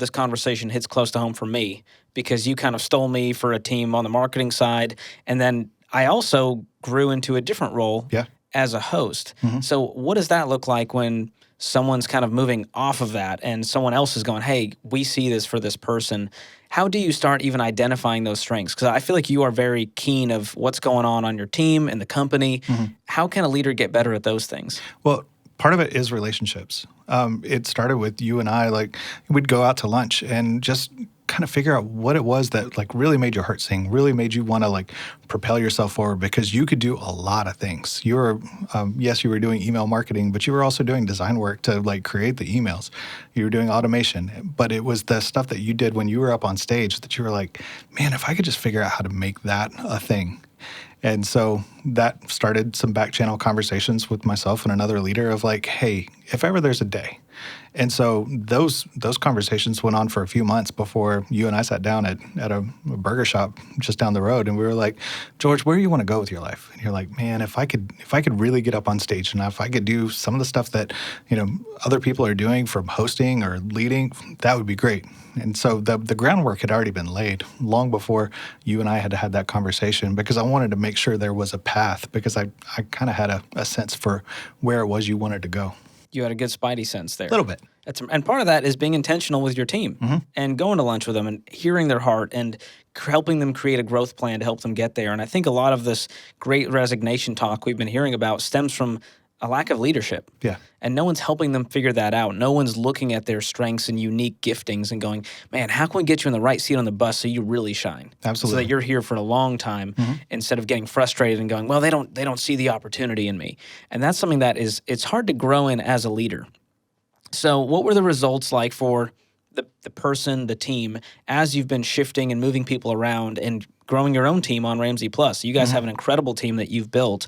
this conversation hits close to home for me because you kind of stole me for a team on the marketing side. And then I also grew into a different role Yeah. as a host. Mm-hmm. So what does that look like when someone's kind of moving off of that and someone else is going, hey, we see this for this person? How do you start even identifying those strengths? Because I feel like you are very keen of what's going on your team and the company. Mm-hmm. How can a leader get better at those things? Well, part of it is relationships. It started with you and I, like we'd go out to lunch and just kind of figure out what it was that like really made your heart sing, really made you want to like propel yourself forward because you could do a lot of things. You were, yes, you were doing email marketing, but you were also doing design work to like create the emails. You were doing automation, but it was the stuff that you did when you were up on stage that you were like, man, if I could just figure out how to make that a thing. And so that started some back channel conversations with myself and another leader of like, hey, if ever there's a day. And so those conversations went on for a few months before you and I sat down at a burger shop just down the road, and we were like, George, where do you want to go with your life? And you're like, man, if I could really get up on stage and if I could do some of the stuff that other people are doing from hosting or leading, that would be great. And so the groundwork had already been laid long before you and I had that conversation because I wanted to make sure there was a path because I kind of had a sense for where it was you wanted to go. You had a good spidey sense there. A little bit. And part of that is being intentional with your team and going to lunch with them and hearing their heart and helping them create a growth plan to help them get there. And I think a lot of this great resignation talk we've been hearing about stems from a lack of leadership. Yeah. And no one's helping them figure that out. No one's looking at their strengths and unique giftings and going, man, how can we get you in the right seat on the bus so you really shine? Absolutely. So that you're here for a long time instead of getting frustrated and going, well, they don't see the opportunity in me. And that's something that it's hard to grow in as a leader. So what were the results like for the person, the team, as you've been shifting and moving people around and growing your own team on Ramsey Plus? You guys have an incredible team that you've built.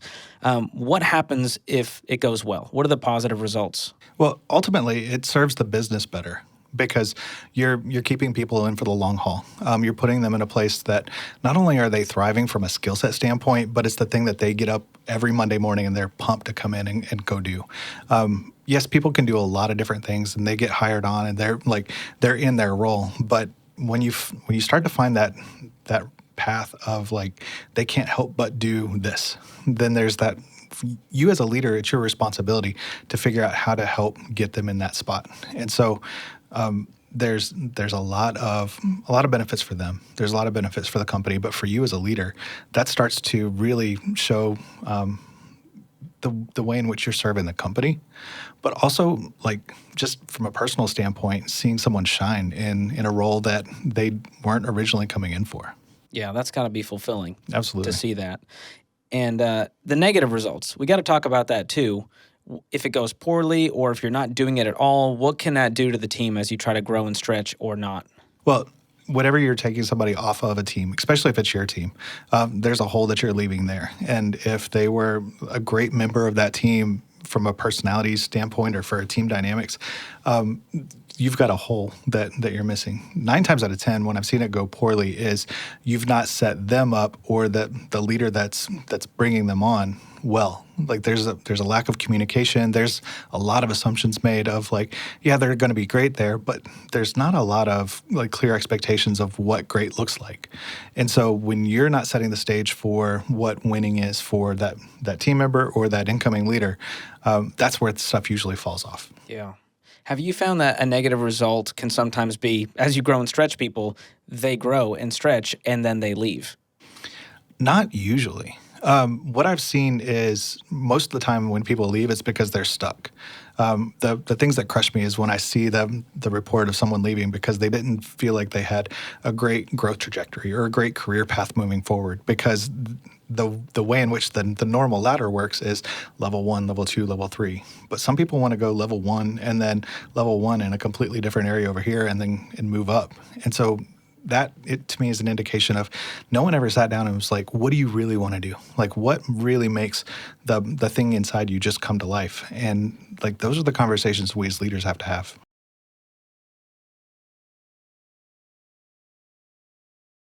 What happens if it goes well? What are the positive results? Well, ultimately, it serves the business better because you're keeping people in for the long haul. You're putting them in a place that not only are they thriving from a skill set standpoint, but it's the thing that they get up every Monday morning and they're pumped to come in and go do. Yes, people can do a lot of different things and they get hired on and they're in their role. But when you start to find that path of like they can't help but do this, then there's that. You as a leader, it's your responsibility to figure out how to help get them in that spot. And so there's a lot of benefits for them. There's a lot of benefits for the company, but for you as a leader, that starts to really show the way in which you're serving the company, but also like just from a personal standpoint, seeing someone shine in a role that they weren't originally coming in for. Yeah, that's got to be fulfilling. Absolutely. To see that. And the negative results, we got to talk about that too. If it goes poorly or if you're not doing it at all, what can that do to the team as you try to grow and stretch or not? Well, whenever you're taking somebody off of a team, especially if it's your team, there's a hole that you're leaving there. And if they were a great member of that team from a personality standpoint or for a team dynamics, you've got a hole that you're missing. 9 times out of 10, when I've seen it go poorly, is you've not set them up or the leader that's bringing them on well. Like there's a lack of communication. There's a lot of assumptions made of like, yeah, they're going to be great there, but there's not a lot of like clear expectations of what great looks like. And so when you're not setting the stage for what winning is for that team member or that incoming leader, that's where the stuff usually falls off. Yeah. Have you found that a negative result can sometimes be, as you grow and stretch people, they grow and stretch and then they leave? Not usually. What I've seen is most of the time when people leave, it's because they're stuck. The things that crush me is when I see the report of someone leaving because they didn't feel like they had a great growth trajectory or a great career path moving forward, because the way in which the normal ladder works is level 1, level 2, level 3. But some people want to go level 1 and then level 1 in a completely different area over here and move up. And so that, it to me, is an indication of no one ever sat down and was like, what do you really want to do? Like, what really makes the thing inside you just come to life? And like, those are the conversations we as leaders have to have.